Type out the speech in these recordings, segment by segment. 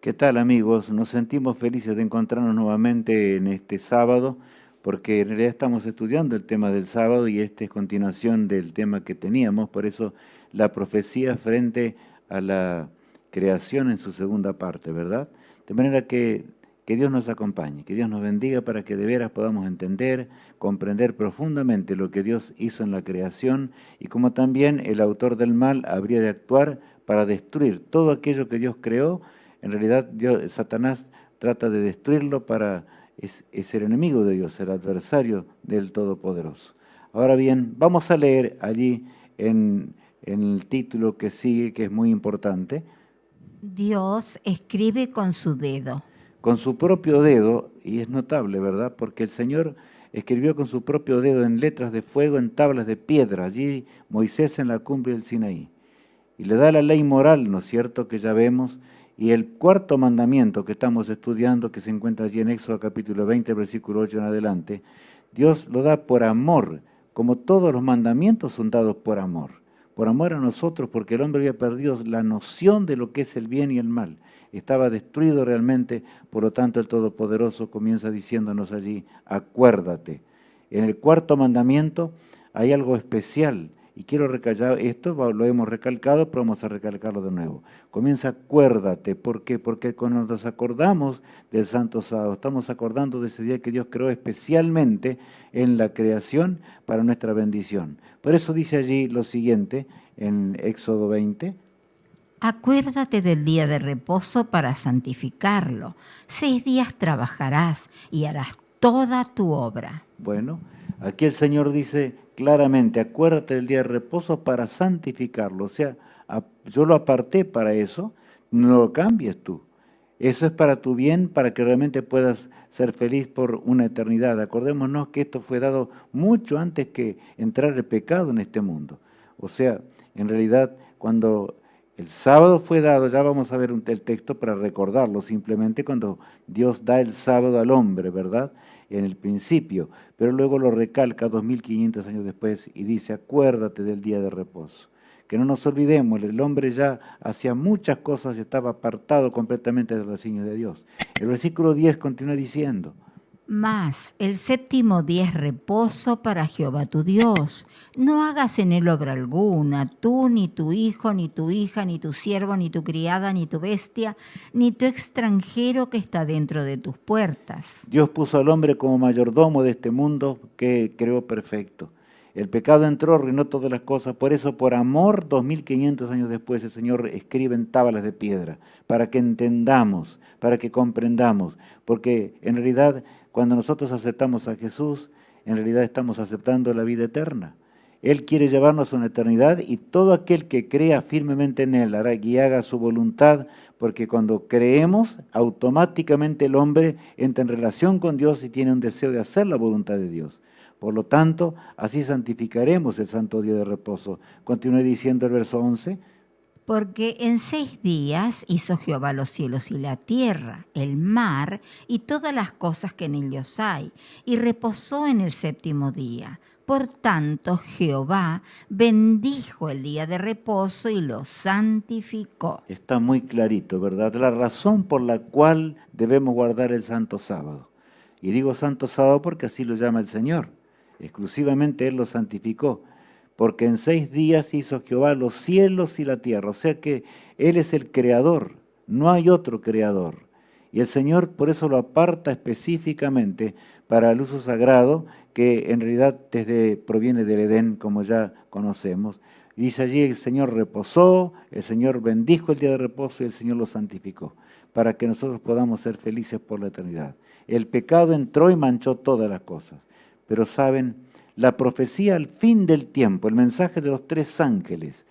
¿Qué tal, amigos? Nos sentimos felices de encontrarnos nuevamente en este sábado, porque en realidad estamos estudiando el tema del sábado y esta es continuación del tema que teníamos, por eso la profecía frente a la creación en su segunda parte, ¿verdad? De manera que Dios nos acompañe, que Dios nos bendiga para que de veras podamos entender, comprender profundamente lo que Dios hizo en la creación y como también el autor del mal habría de actuar para destruir todo aquello que Dios creó. En realidad, Satanás trata de destruirlo es el enemigo de Dios, el adversario del Todopoderoso. Ahora bien, vamos a leer allí en el título que sigue, que es muy importante. Dios escribe con su dedo. Con su propio dedo, y es notable, ¿verdad? Porque el Señor escribió con su propio dedo en letras de fuego, en tablas de piedra, allí Moisés en la cumbre del Sinaí. Y le da la ley moral, ¿no es cierto?, que ya vemos, y el cuarto mandamiento que estamos estudiando, que se encuentra allí en Éxodo capítulo 20, versículo 8 en adelante, Dios lo da por amor, como todos los mandamientos son dados por amor a nosotros, porque el hombre había perdido la noción de lo que es el bien y el mal, estaba destruido realmente, por lo tanto el Todopoderoso comienza diciéndonos allí, acuérdate. En el cuarto mandamiento hay algo especial, y quiero recalcar esto, lo hemos recalcado, pero vamos a recalcarlo de nuevo. Comienza, acuérdate. ¿Por qué? Porque cuando nos acordamos del Santo Sábado, estamos acordando de ese día que Dios creó especialmente en la creación para nuestra bendición. Por eso dice allí lo siguiente, en Éxodo 20. Acuérdate del día de reposo para santificarlo. 6 días trabajarás y harás toda tu obra. Bueno, aquí el Señor dice claramente, acuérdate del día de reposo para santificarlo. O sea, yo lo aparté para eso, no lo cambies tú. Eso es para tu bien, para que realmente puedas ser feliz por una eternidad. Acordémonos que esto fue dado mucho antes que entrar el pecado en este mundo. O sea, en realidad, cuando el sábado fue dado, ya vamos a ver el texto para recordarlo, simplemente cuando Dios da el sábado al hombre, ¿verdad? En el principio, pero luego lo recalca 2500 años después y dice, acuérdate del día de reposo. Que no nos olvidemos, el hombre ya hacía muchas cosas y estaba apartado completamente del designio de Dios. El versículo 10 continúa diciendo, Mas el séptimo día es reposo para Jehová tu Dios. No hagas en él obra alguna, tú, ni tu hijo, ni tu hija, ni tu siervo, ni tu criada, ni tu bestia, ni tu extranjero que está dentro de tus puertas. Dios puso al hombre como mayordomo de este mundo que creó perfecto. El pecado entró, arruinó todas las cosas, por eso por amor, 2500 años después, el Señor escribe en tablas de piedra, para que entendamos, para que comprendamos, porque en realidad cuando nosotros aceptamos a Jesús, en realidad estamos aceptando la vida eterna. Él quiere llevarnos a una eternidad y todo aquel que crea firmemente en Él hará y haga su voluntad, porque cuando creemos, automáticamente el hombre entra en relación con Dios y tiene un deseo de hacer la voluntad de Dios. Por lo tanto, así santificaremos el santo día de reposo. Continúe diciendo el verso 11. Porque en 6 días hizo Jehová los cielos y la tierra, el mar y todas las cosas que en ellos hay, y reposó en el séptimo día. Por tanto, Jehová bendijo el día de reposo y lo santificó. Está muy clarito, ¿verdad? La razón por la cual debemos guardar el santo sábado. Y digo santo sábado porque así lo llama el Señor. Exclusivamente Él lo santificó. Porque en 6 días hizo Jehová los cielos y la tierra. O sea que Él es el creador, no hay otro creador. Y el Señor por eso lo aparta específicamente para el uso sagrado, que en realidad proviene del Edén, como ya conocemos. Dice allí, el Señor reposó, el Señor bendijo el día de reposo y el Señor lo santificó, para que nosotros podamos ser felices por la eternidad. El pecado entró y manchó todas las cosas. Pero saben, la profecía al fin del tiempo, el mensaje de los 3 ángeles,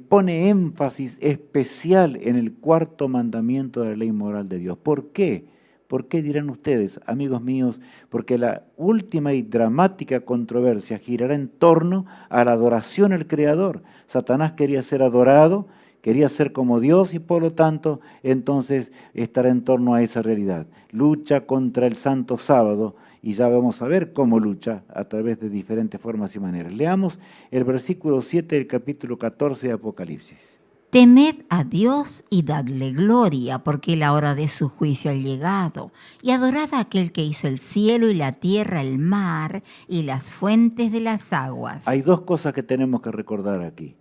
pone énfasis especial en el cuarto mandamiento de la ley moral de Dios. ¿Por qué? ¿Por qué dirán ustedes, amigos míos? Porque la última y dramática controversia girará en torno a la adoración al Creador. Satanás quería ser adorado, quería ser como Dios y por lo tanto entonces estará en torno a esa realidad. Lucha contra el santo sábado y ya vamos a ver cómo lucha a través de diferentes formas y maneras. Leamos el versículo 7 del capítulo 14 de Apocalipsis. Temed a Dios y dadle gloria, porque la hora de su juicio ha llegado. Y adorad a aquel que hizo el cielo y la tierra, el mar y las fuentes de las aguas. Hay dos cosas que tenemos que recordar aquí.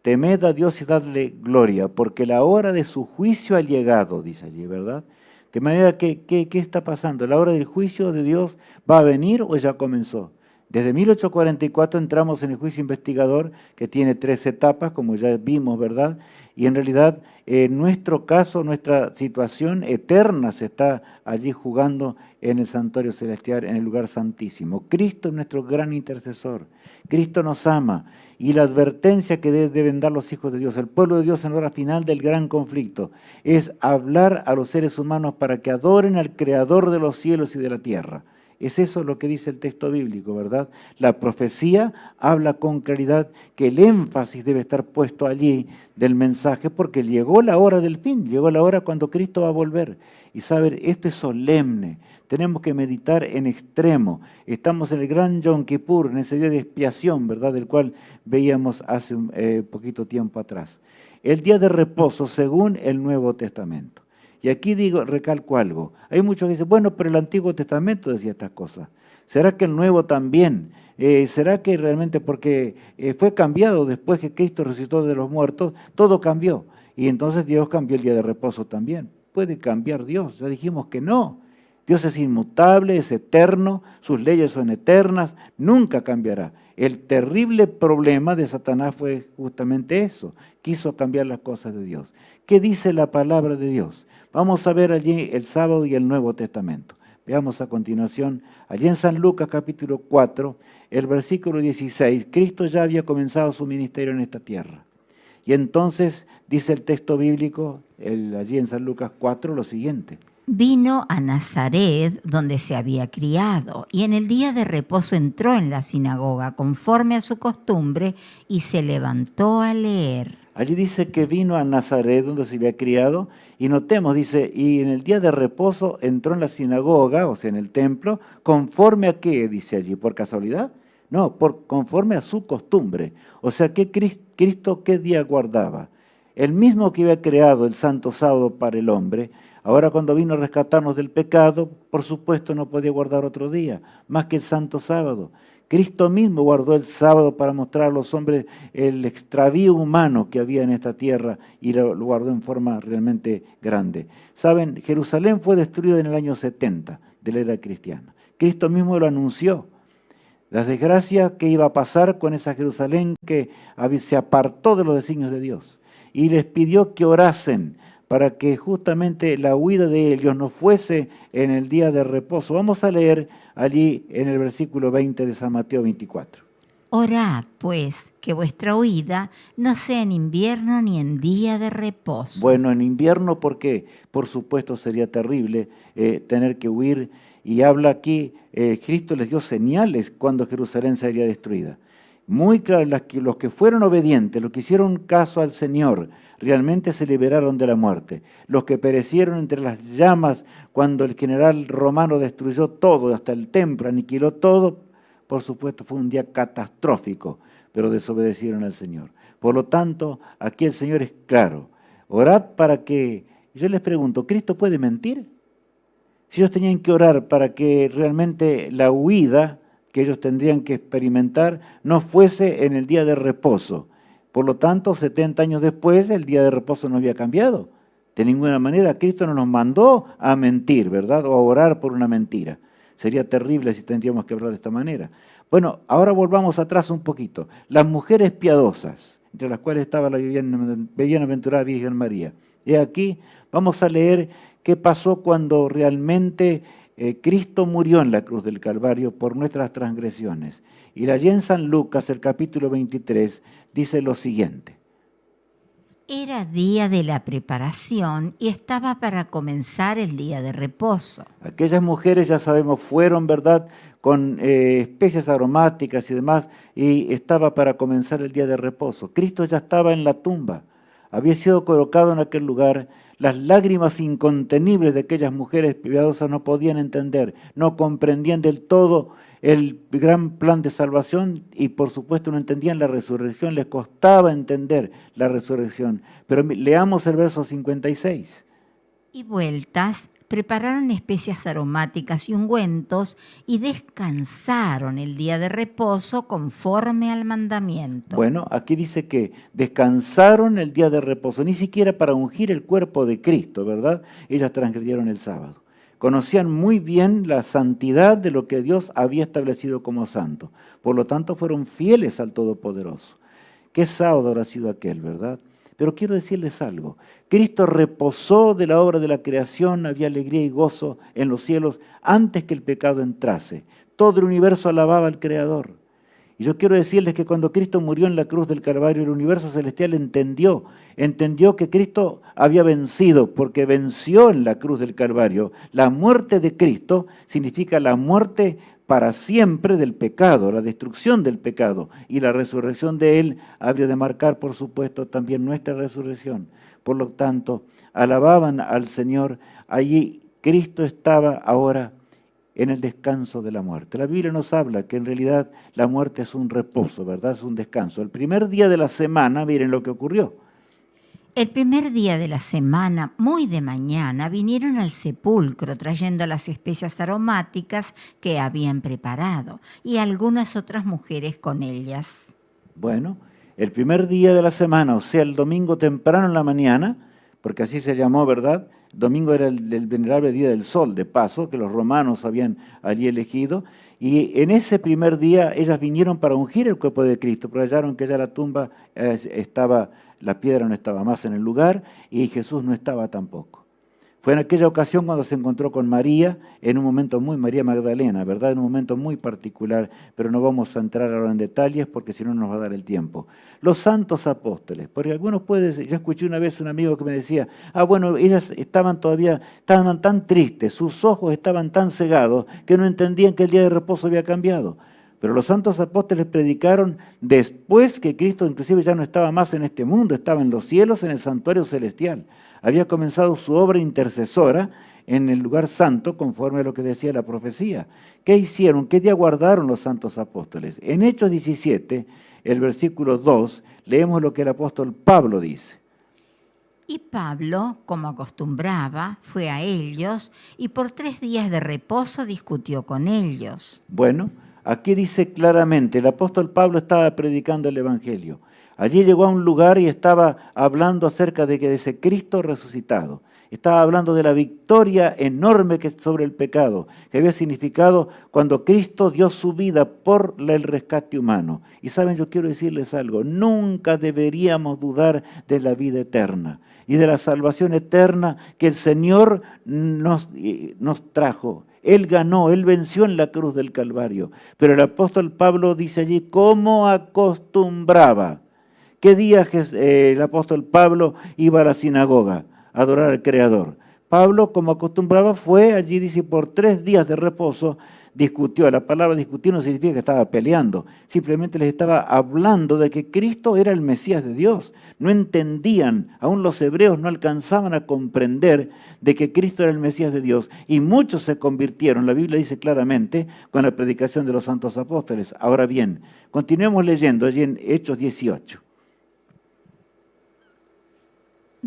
Temed a Dios y dadle gloria, porque la hora de su juicio ha llegado, dice allí, ¿verdad? De manera que, ¿qué está pasando? ¿La hora del juicio de Dios va a venir o ya comenzó? Desde 1844 entramos en el juicio investigador, que tiene 3 etapas, como ya vimos, ¿verdad? Y en realidad, en nuestro caso, nuestra situación eterna se está allí jugando en el santuario celestial, en el lugar santísimo. Cristo es nuestro gran intercesor. Cristo nos ama. Y la advertencia que deben dar los hijos de Dios, el pueblo de Dios en la hora final del gran conflicto, es hablar a los seres humanos para que adoren al Creador de los cielos y de la tierra. Es eso lo que dice el texto bíblico, ¿verdad? La profecía habla con claridad que el énfasis debe estar puesto allí del mensaje porque llegó la hora del fin, llegó la hora cuando Cristo va a volver. Y saber, esto es solemne, tenemos que meditar en extremo. Estamos en el gran Yom Kippur, en ese día de expiación, ¿verdad? Del cual veíamos hace poquito tiempo atrás. El día de reposo según el Nuevo Testamento. Y aquí recalco algo. Hay muchos que dicen, bueno, pero el Antiguo Testamento decía estas cosas. ¿Será que el Nuevo también? ¿Será que realmente porque fue cambiado después que Cristo resucitó de los muertos, todo cambió? Y entonces Dios cambió el día de reposo también. ¿Puede cambiar Dios? Ya dijimos que no. Dios es inmutable, es eterno, sus leyes son eternas, nunca cambiará. El terrible problema de Satanás fue justamente eso. Quiso cambiar las cosas de Dios. ¿Qué dice la palabra de Dios? Vamos a ver allí el sábado y el Nuevo Testamento. Veamos a continuación, allí en San Lucas capítulo 4, el versículo 16, Cristo ya había comenzado su ministerio en esta tierra. Y entonces dice el texto bíblico, allí en San Lucas 4, lo siguiente. Vino a Nazaret, donde se había criado, y en el día de reposo entró en la sinagoga conforme a su costumbre y se levantó a leer. Allí dice que vino a Nazaret, donde se había criado, y notemos, dice, y en el día de reposo entró en la sinagoga, o sea, en el templo, ¿conforme a qué? Dice allí, ¿por casualidad? No, conforme a su costumbre. O sea, ¿qué Cristo qué día guardaba? El mismo que había creado el santo sábado para el hombre, ahora cuando vino a rescatarnos del pecado, por supuesto no podía guardar otro día, más que el santo sábado. Cristo mismo guardó el sábado para mostrar a los hombres el extravío humano que había en esta tierra y lo guardó en forma realmente grande. Saben, Jerusalén fue destruida en el año 70 de la era cristiana. Cristo mismo lo anunció. La desgracia que iba a pasar con esa Jerusalén que se apartó de los designios de Dios y les pidió que orasen para que justamente la huida de ellos no fuese en el día de reposo. Vamos a leer allí en el versículo 20 de San Mateo 24. Orad, pues, que vuestra huida no sea en invierno ni en día de reposo. Bueno, en invierno, porque por supuesto sería terrible tener que huir. Y habla aquí, Cristo les dio señales cuando Jerusalén sería destruida. Muy claro, los que fueron obedientes, los que hicieron caso al Señor, realmente se liberaron de la muerte. Los que perecieron entre las llamas cuando el general romano destruyó todo, hasta el templo, aniquiló todo, por supuesto fue un día catastrófico, pero desobedecieron al Señor. Por lo tanto, aquí el Señor es claro. Orad para que, yo les pregunto, ¿Cristo puede mentir? Si ellos tenían que orar para que realmente la huida que ellos tendrían que experimentar no fuese en el día de reposo. Por lo tanto, 70 años después, el día de reposo no había cambiado. De ninguna manera, Cristo no nos mandó a mentir, ¿verdad? O a orar por una mentira. Sería terrible si tendríamos que hablar de esta manera. Bueno, ahora volvamos atrás un poquito. Las mujeres piadosas, entre las cuales estaba la bienaventurada Virgen María. Y aquí vamos a leer qué pasó cuando realmente Cristo murió en la cruz del Calvario por nuestras transgresiones. Y allí en San Lucas, el capítulo 23, dice lo siguiente. Era día de la preparación y estaba para comenzar el día de reposo. Aquellas mujeres, ya sabemos, fueron, ¿verdad?, con especies aromáticas y demás, y estaba para comenzar el día de reposo. Cristo ya estaba en la tumba. había sido colocado en aquel lugar. Las lágrimas incontenibles de aquellas mujeres piadosas no podían entender, no comprendían del todo el gran plan de salvación y por supuesto no entendían la resurrección, les costaba entender la resurrección. Pero leamos el verso 56. Y vueltas, prepararon especias aromáticas y ungüentos y descansaron el día de reposo conforme al mandamiento. Bueno, aquí dice que descansaron el día de reposo, ni siquiera para ungir el cuerpo de Cristo, ¿verdad? Ellas transgredieron el sábado. Conocían muy bien la santidad de lo que Dios había establecido como santo. Por lo tanto, fueron fieles al Todopoderoso. ¿Qué sábado habrá sido aquel, verdad? Pero quiero decirles algo. Cristo reposó de la obra de la creación, había alegría y gozo en los cielos antes que el pecado entrase. Todo el universo alababa al Creador. Y yo quiero decirles que cuando Cristo murió en la cruz del Calvario, el universo celestial entendió que Cristo había vencido, porque venció en la cruz del Calvario. La muerte de Cristo significa la muerte para siempre del pecado, la destrucción del pecado, y la resurrección de Él habría de marcar, por supuesto, también nuestra resurrección. Por lo tanto, alababan al Señor. Allí Cristo estaba ahora en el descanso de la muerte. La Biblia nos habla que en realidad la muerte es un reposo, ¿verdad? Es un descanso. El primer día de la semana, miren lo que ocurrió. El primer día de la semana, muy de mañana, vinieron al sepulcro trayendo las especias aromáticas que habían preparado y algunas otras mujeres con ellas. Bueno, el primer día de la semana, o sea, el domingo temprano en la mañana, porque así se llamó, ¿verdad? Domingo era el venerable día del sol, de paso, que los romanos habían allí elegido, y en ese primer día ellas vinieron para ungir el cuerpo de Cristo, pero hallaron que ya la tumba la piedra no estaba más en el lugar y Jesús no estaba tampoco. Fue en aquella ocasión cuando se encontró con María, en un momento María Magdalena, ¿verdad? En un momento muy particular, pero no vamos a entrar ahora en detalles porque si no nos va a dar el tiempo. Los santos apóstoles, porque algunos pueden decir, yo escuché una vez un amigo que me decía, bueno, ellas estaban tan tristes, sus ojos estaban tan cegados que no entendían que el día de reposo había cambiado. Pero los santos apóstoles predicaron después que Cristo inclusive ya no estaba más en este mundo, estaba en los cielos, en el santuario celestial. Había comenzado su obra intercesora en el lugar santo, conforme a lo que decía la profecía. ¿Qué hicieron? ¿Qué día guardaron los santos apóstoles? En Hechos 17, el versículo 2, leemos lo que el apóstol Pablo dice. Y Pablo, como acostumbraba, fue a ellos y por 3 días de reposo discutió con ellos. Bueno, aquí dice claramente, el apóstol Pablo estaba predicando el Evangelio. Allí llegó a un lugar y estaba hablando acerca de ese Cristo resucitado. Estaba hablando de la victoria enorme que sobre el pecado, que había significado cuando Cristo dio su vida por el rescate humano. Y saben, yo quiero decirles algo, nunca deberíamos dudar de la vida eterna y de la salvación eterna que el Señor nos trajo. Él ganó, Él venció en la cruz del Calvario. Pero el apóstol Pablo dice allí, ¿cómo acostumbraba? ¿Qué día el apóstol Pablo iba a la sinagoga a adorar al Creador? Pablo, como acostumbraba, fue allí, dice, por 3 días de reposo, discutió. La palabra discutir no significa que estaba peleando, simplemente les estaba hablando de que Cristo era el Mesías de Dios. No entendían, aún los hebreos no alcanzaban a comprender de que Cristo era el Mesías de Dios. Y muchos se convirtieron, la Biblia dice claramente, con la predicación de los santos apóstoles. Ahora bien, continuemos leyendo allí en Hechos 18.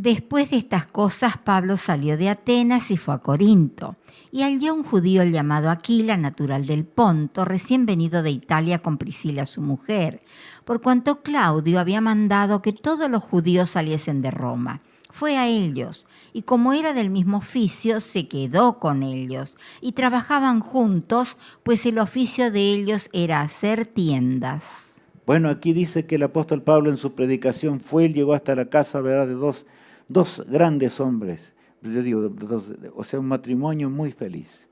Después de estas cosas, Pablo salió de Atenas y fue a Corinto, y halló un judío llamado Aquila, natural del Ponto, recién venido de Italia con Priscila su mujer, por cuanto Claudio había mandado que todos los judíos saliesen de Roma. Fue a ellos, y como era del mismo oficio, se quedó con ellos, y trabajaban juntos, pues el oficio de ellos era hacer tiendas. Bueno, aquí dice que el apóstol Pablo en su predicación fue y llegó hasta la casa, ¿verdad?, de dos grandes hombres, yo digo, o sea, un matrimonio muy feliz,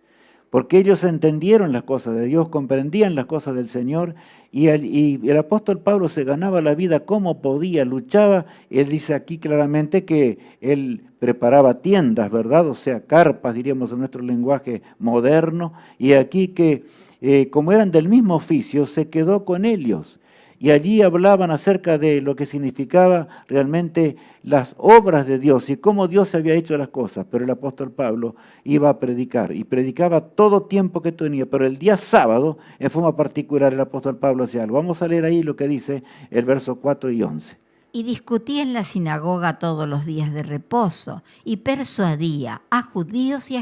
porque ellos entendieron las cosas de Dios, comprendían las cosas del Señor, y el apóstol Pablo se ganaba la vida como podía, luchaba. Él dice aquí claramente que él preparaba tiendas, ¿verdad? O sea, carpas, diríamos en nuestro lenguaje moderno, y aquí que como eran del mismo oficio, se quedó con ellos. y allí hablaban acerca de lo que significaba realmente las obras de Dios y cómo Dios había hecho las cosas. Pero el apóstol Pablo iba a predicar y predicaba todo tiempo que tenía, pero el día sábado, en forma particular, el apóstol Pablo hacía algo. Vamos a leer ahí lo que dice el verso 4 y 11. Y discutía en la sinagoga todos los días de reposo, y persuadía a judíos y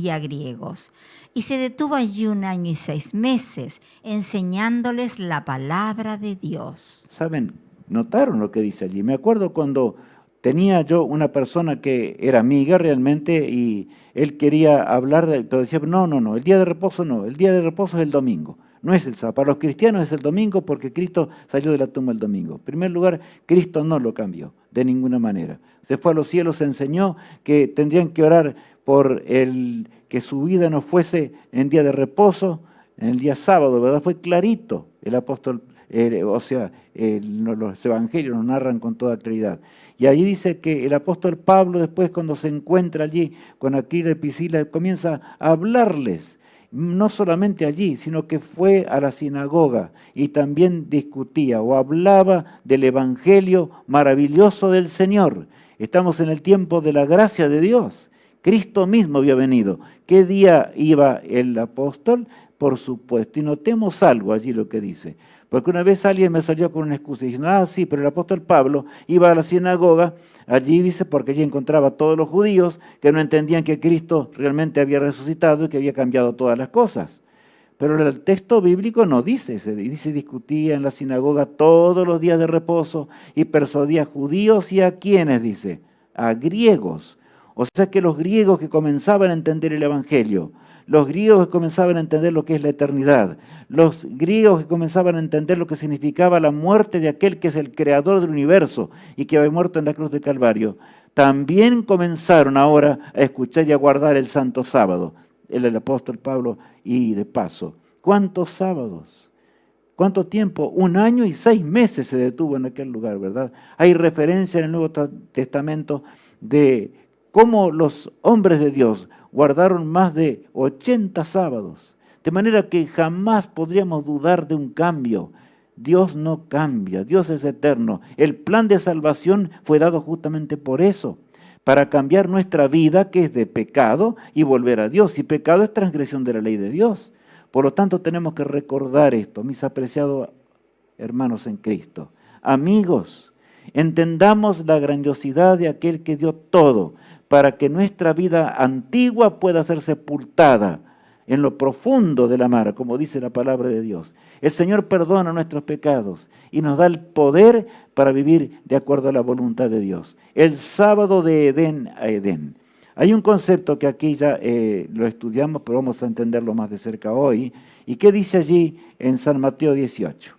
a griegos. Y se detuvo allí 1 año y 6 meses, enseñándoles la palabra de Dios. ¿Saben? ¿Notaron lo que dice allí? Me acuerdo cuando tenía yo una persona que era amiga realmente y él quería hablar, pero decía, no, el día de reposo no, el día de reposo es el domingo. No es el sábado. Para los cristianos es el domingo porque Cristo salió de la tumba el domingo. En primer lugar, Cristo no lo cambió de ninguna manera. Se fue a los cielos, enseñó que tendrían que orar por que su vida no fuese en día de reposo, en el día sábado, ¿verdad? Fue clarito el apóstol, los evangelios nos narran con toda claridad. Y ahí dice que el apóstol Pablo después cuando se encuentra allí con Aquila y Priscila comienza a hablarles. No solamente allí, sino que fue a la sinagoga y también discutía o hablaba del evangelio maravilloso del Señor. Estamos en el tiempo de la gracia de Dios. Cristo mismo había venido. ¿Qué día iba el apóstol? Por supuesto. Y notemos algo allí lo que dice. Porque una vez alguien me salió con una excusa diciendo, sí, pero el apóstol Pablo iba a la sinagoga, allí dice, porque allí encontraba a todos los judíos que no entendían que Cristo realmente había resucitado y que había cambiado todas las cosas. Pero el texto bíblico no dice, dice discutía en la sinagoga todos los días de reposo y persuadía a judíos y a quienes, dice, a griegos. O sea que los griegos que comenzaban a entender el evangelio, los griegos que comenzaban a entender lo que es la eternidad, los griegos que comenzaban a entender lo que significaba la muerte de aquel que es el creador del universo y que había muerto en la cruz de Calvario, también comenzaron ahora a escuchar y a guardar el santo sábado, el apóstol Pablo, y de paso, ¿cuántos sábados? ¿Cuánto tiempo? 1 año y 6 meses se detuvo en aquel lugar, ¿verdad? Hay referencia en el Nuevo Testamento de cómo los hombres de Dios guardaron más de 80 sábados, de manera que jamás podríamos dudar de un cambio. Dios no cambia, Dios es eterno. El plan de salvación fue dado justamente por eso, para cambiar nuestra vida que es de pecado y volver a Dios. Y pecado es transgresión de la ley de Dios. Por lo tanto tenemos que recordar esto, mis apreciados hermanos en Cristo. Amigos, entendamos la grandiosidad de aquel que dio todo, para que nuestra vida antigua pueda ser sepultada en lo profundo de la mar, como dice la palabra de Dios. El Señor perdona nuestros pecados y nos da el poder para vivir de acuerdo a la voluntad de Dios. El sábado de Edén a Edén. Hay un concepto que aquí ya lo estudiamos, pero vamos a entenderlo más de cerca hoy. ¿Y qué dice allí en San Mateo 18?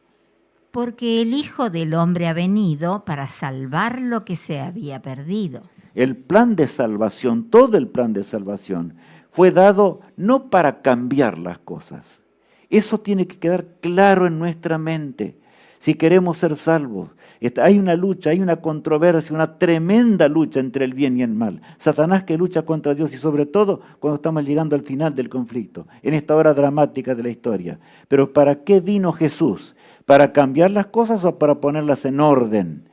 Porque el Hijo del Hombre ha venido para salvar lo que se había perdido. El plan de salvación, todo el plan de salvación, fue dado no para cambiar las cosas. Eso tiene que quedar claro en nuestra mente. Si queremos ser salvos, hay una lucha, hay una controversia, una tremenda lucha entre el bien y el mal. Satanás que lucha contra Dios y sobre todo cuando estamos llegando al final del conflicto, en esta hora dramática de la historia. Pero ¿para qué vino Jesús? ¿Para cambiar las cosas o para ponerlas en orden?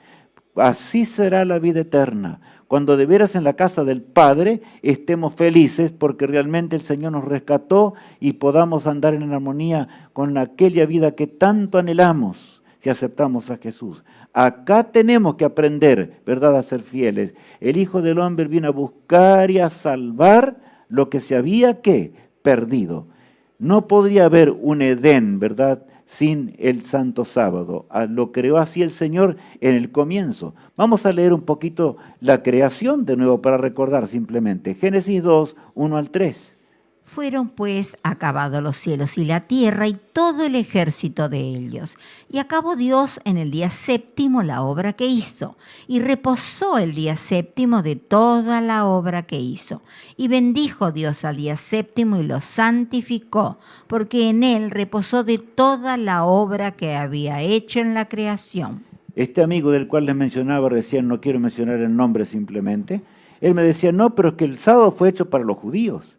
Así será la vida eterna. Cuando de veras en la casa del Padre estemos felices porque realmente el Señor nos rescató y podamos andar en armonía con aquella vida que tanto anhelamos si aceptamos a Jesús. Acá tenemos que aprender, ¿verdad?, a ser fieles. El Hijo del Hombre vino a buscar y a salvar lo que se había, ¿qué?, perdido. No podría haber un Edén, ¿verdad?, sin el Santo Sábado. Lo creó así el Señor en el comienzo. Vamos a leer un poquito la creación de nuevo para recordar simplemente. Génesis 2, 1 al 3. Fueron pues acabados los cielos y la tierra y todo el ejército de ellos. Y acabó Dios en el día séptimo la obra que hizo, y reposó el día séptimo de toda la obra que hizo. Y bendijo Dios al día séptimo y lo santificó, porque en él reposó de toda la obra que había hecho en la creación. Este amigo del cual les mencionaba recién, no quiero mencionar el nombre simplemente, él me decía, no, pero es que el sábado fue hecho para los judíos.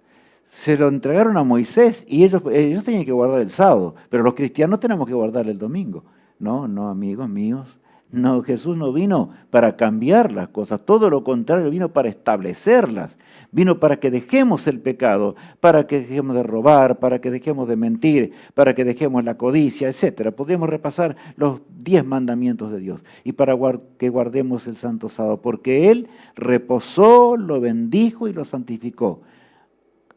Se lo entregaron a Moisés y ellos tenían que guardar el sábado, pero los cristianos tenemos que guardar el domingo. No, no, amigos míos. No, Jesús no vino para cambiar las cosas, todo lo contrario, vino para establecerlas. Vino para que dejemos el pecado, para que dejemos de robar, para que dejemos de mentir, para que dejemos la codicia, etc. Podríamos repasar los 10 mandamientos de Dios y para que guardemos el santo sábado, porque Él reposó, lo bendijo y lo santificó.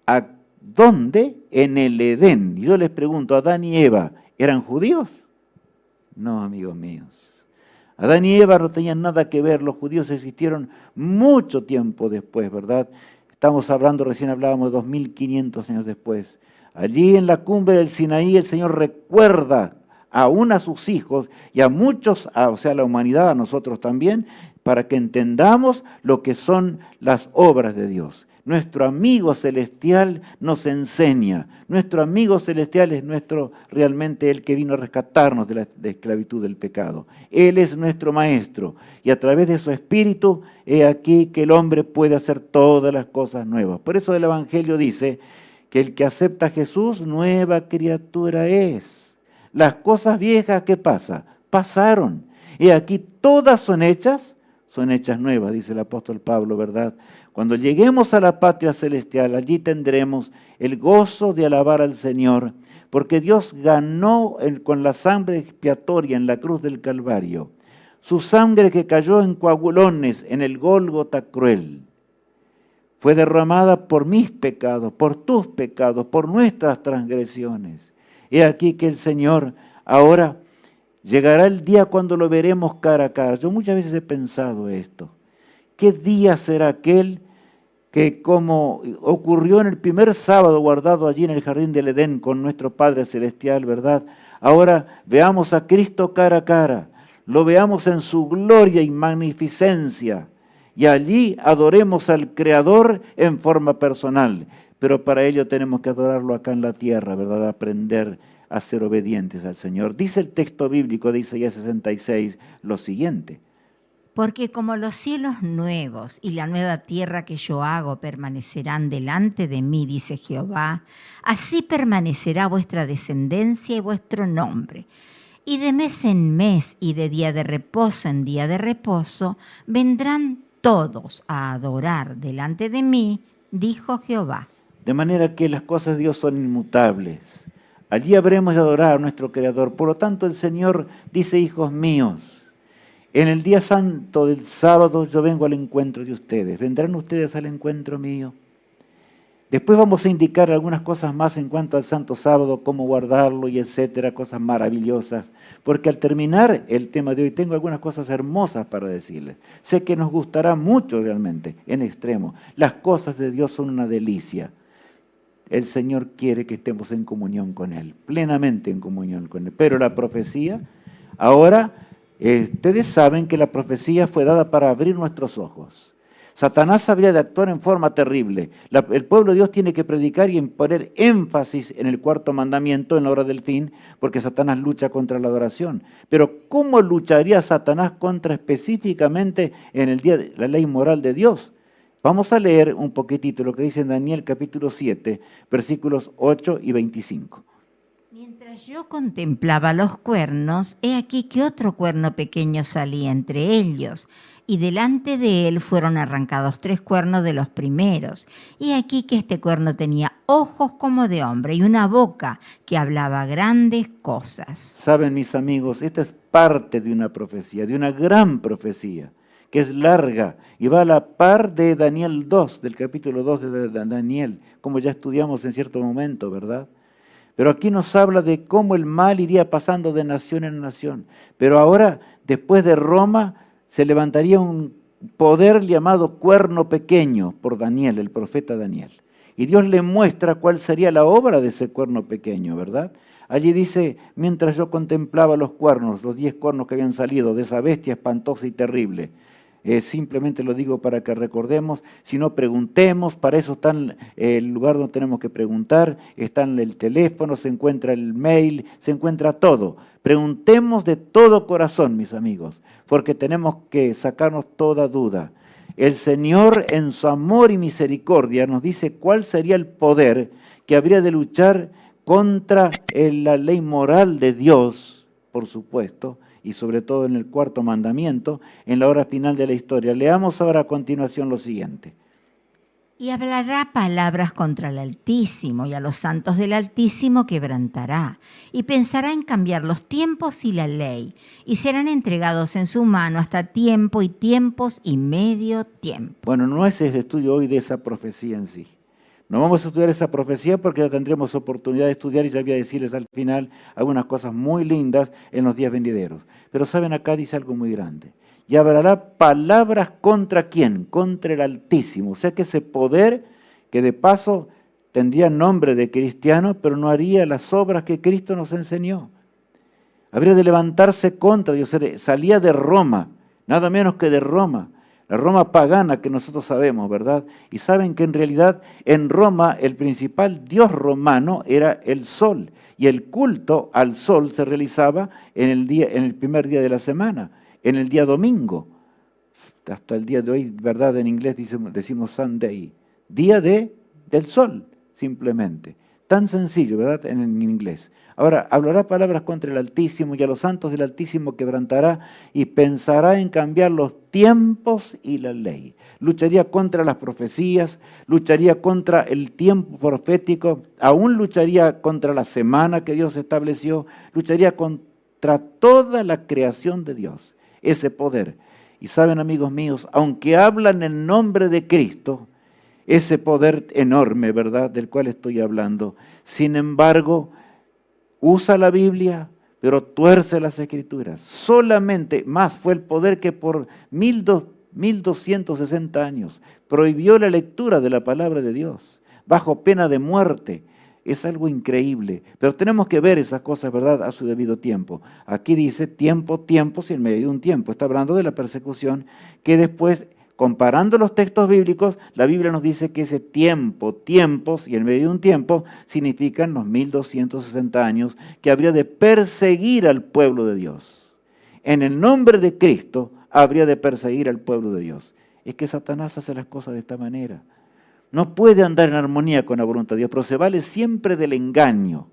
¿A dónde? En el Edén. Y yo les pregunto, ¿Adán y Eva eran judíos? No, amigos míos. Adán y Eva no tenían nada que ver, los judíos existieron mucho tiempo después, ¿verdad? Estamos hablando, recién hablábamos de 2500 años después. Allí en la cumbre del Sinaí el Señor recuerda aún a sus hijos y a muchos, o sea, a la humanidad, a nosotros también, para que entendamos lo que son las obras de Dios. Nuestro amigo celestial nos enseña. Nuestro amigo celestial es realmente el que vino a rescatarnos de la esclavitud del pecado. Él es nuestro maestro y a través de su espíritu he aquí que el hombre puede hacer todas las cosas nuevas. Por eso el Evangelio dice que el que acepta a Jesús, nueva criatura es. Las cosas viejas, ¿qué pasa? Pasaron. Y aquí todas son hechas nuevas, dice el apóstol Pablo, ¿verdad? Cuando lleguemos a la patria celestial, allí tendremos el gozo de alabar al Señor, porque Dios ganó con la sangre expiatoria en la cruz del Calvario, su sangre que cayó en coagulones en el Gólgota cruel, fue derramada por mis pecados, por tus pecados, por nuestras transgresiones. He aquí que el Señor ahora llegará el día cuando lo veremos cara a cara. Yo muchas veces he pensado esto. ¿Qué día será aquel que, como ocurrió en el primer sábado guardado allí en el jardín del Edén con nuestro Padre Celestial, ¿verdad? Ahora veamos a Cristo cara a cara, lo veamos en su gloria y magnificencia, y allí adoremos al Creador en forma personal. Pero para ello tenemos que adorarlo acá en la tierra, ¿verdad? Aprender a ser obedientes al Señor. Dice el texto bíblico de Isaías 66 lo siguiente. Porque como los cielos nuevos y la nueva tierra que yo hago permanecerán delante de mí, dice Jehová, así permanecerá vuestra descendencia y vuestro nombre. Y de mes en mes y de día de reposo en día de reposo vendrán todos a adorar delante de mí, dijo Jehová. De manera que las cosas de Dios son inmutables. Allí habremos de adorar a nuestro Creador. Por lo tanto, el Señor dice, hijos míos, en el día santo del sábado yo vengo al encuentro de ustedes. ¿Vendrán ustedes al encuentro mío? Después vamos a indicar algunas cosas más en cuanto al santo sábado, cómo guardarlo y etcétera, cosas maravillosas. Porque al terminar el tema de hoy tengo algunas cosas hermosas para decirles. Sé que nos gustará mucho realmente, en extremo. Las cosas de Dios son una delicia. El Señor quiere que estemos en comunión con Él, plenamente en comunión con Él. Pero la profecía, ahora, ustedes saben que la profecía fue dada para abrir nuestros ojos. Satanás habría de actuar en forma terrible. El pueblo de Dios tiene que predicar y poner énfasis en el cuarto mandamiento en la hora del fin, porque Satanás lucha contra la adoración. Pero ¿cómo lucharía Satanás contra específicamente en el día de la ley moral de Dios? Vamos a leer un poquitito lo que dice en Daniel capítulo 7, versículos 8 y 25. Mientras yo contemplaba los cuernos, he aquí que otro cuerno pequeño salía entre ellos, y delante de él fueron arrancados 3 cuernos de los primeros. Y aquí que este cuerno tenía ojos como de hombre y una boca que hablaba grandes cosas. Saben, mis amigos, esta es parte de una profecía, de una gran profecía, que es larga y va a la par de Daniel 2, del capítulo 2 de Daniel, como ya estudiamos en cierto momento, ¿verdad? Pero aquí nos habla de cómo el mal iría pasando de nación en nación. Pero ahora, después de Roma, se levantaría un poder llamado cuerno pequeño por Daniel, el profeta Daniel. Y Dios le muestra cuál sería la obra de ese cuerno pequeño, ¿verdad? Allí dice, mientras yo contemplaba los cuernos, los 10 cuernos que habían salido de esa bestia espantosa y terrible. Simplemente lo digo para que recordemos, si no preguntemos, para eso está el lugar donde tenemos que preguntar, está en el teléfono, se encuentra el mail, se encuentra todo. Preguntemos de todo corazón, mis amigos, porque tenemos que sacarnos toda duda. El Señor en su amor y misericordia nos dice cuál sería el poder que habría de luchar contra la ley moral de Dios por supuesto, y sobre todo en el cuarto mandamiento, en la hora final de la historia. Leamos ahora a continuación lo siguiente. Y hablará palabras contra el Altísimo, y a los santos del Altísimo quebrantará, y pensará en cambiar los tiempos y la ley, y serán entregados en su mano hasta tiempo y tiempos y medio tiempo. Bueno, no es el estudio hoy de esa profecía en sí. No vamos a estudiar esa profecía porque ya tendremos oportunidad de estudiar y ya voy a decirles al final algunas cosas muy lindas en los días venideros. Pero saben, acá dice algo muy grande. Y hablará palabras contra ¿quién? Contra el Altísimo. O sea que ese poder que de paso tendría nombre de cristiano, pero no haría las obras que Cristo nos enseñó. Habría de levantarse contra Dios. Salía de Roma, nada menos que de Roma. La Roma pagana que nosotros sabemos, ¿verdad? Y saben que en realidad en Roma el principal dios romano era el sol. Y el culto al sol se realizaba en el primer día de la semana, en el día domingo. Hasta el día de hoy, ¿verdad? En inglés decimos Sunday. Día del sol, simplemente. Tan sencillo, ¿verdad? En inglés. Ahora, hablará palabras contra el Altísimo y a los santos del Altísimo quebrantará y pensará en cambiar los tiempos y la ley. Lucharía contra las profecías, lucharía contra el tiempo profético, aún lucharía contra la semana que Dios estableció, lucharía contra toda la creación de Dios, ese poder. Y saben, amigos míos, aunque hablan en nombre de Cristo, ese poder enorme, ¿verdad?, del cual estoy hablando, sin embargo, usa la Biblia, pero tuerce las Escrituras. Solamente más fue el poder que por 1260 años prohibió la lectura de la palabra de Dios, bajo pena de muerte. Es algo increíble, pero tenemos que ver esas cosas, ¿verdad?, a su debido tiempo. Aquí dice tiempos y en medio de un tiempo. Está hablando de la persecución que después, comparando los textos bíblicos, la Biblia nos dice que ese tiempos y en medio de un tiempo significan los 1260 años que habría de perseguir al pueblo de Dios. En el nombre de Cristo habría de perseguir al pueblo de Dios. Es que Satanás hace las cosas de esta manera. No puede andar en armonía con la voluntad de Dios, pero se vale siempre del engaño,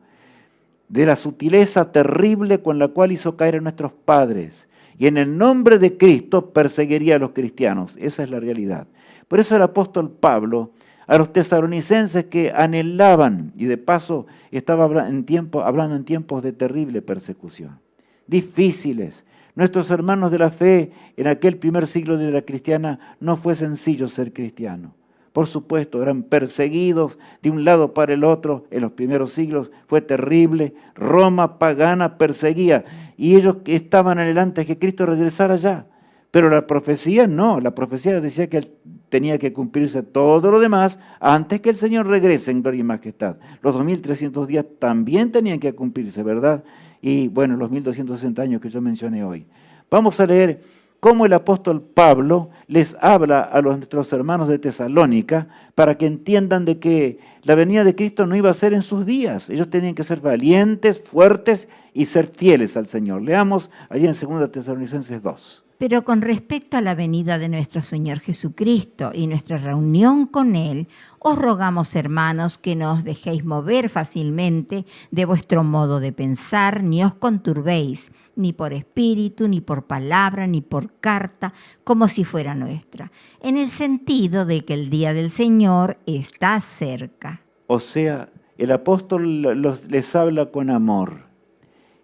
de la sutileza terrible con la cual hizo caer a nuestros padres. Y en el nombre de Cristo perseguiría a los cristianos. Esa es la realidad. Por eso el apóstol Pablo, a los tesalonicenses que anhelaban, y de paso estaba hablando en tiempos de terrible persecución, difíciles. Nuestros hermanos de la fe en aquel primer siglo de la cristiana no fue sencillo ser cristiano. Por supuesto, eran perseguidos de un lado para el otro en los primeros siglos. Fue terrible. Roma pagana perseguía. Y ellos estaban anhelantes que Cristo regresara ya. Pero la profecía no. La profecía decía que tenía que cumplirse todo lo demás antes que el Señor regrese en gloria y majestad. Los 2300 días también tenían que cumplirse, ¿verdad? Y bueno, los 1260 años que yo mencioné hoy. Vamos a leer cómo el apóstol Pablo les habla a nuestros hermanos de Tesalónica para que entiendan de que la venida de Cristo no iba a ser en sus días. Ellos tenían que ser valientes, fuertes y ser fieles al Señor. Leamos allí en 2 Tesalonicenses 2. Pero con respecto a la venida de nuestro Señor Jesucristo y nuestra reunión con Él, os rogamos, hermanos, que no os dejéis mover fácilmente de vuestro modo de pensar, ni os conturbéis, ni por espíritu, ni por palabra, ni por carta, como si fuera nuestra, en el sentido de que el día del Señor está cerca. O sea, el apóstol les habla con amor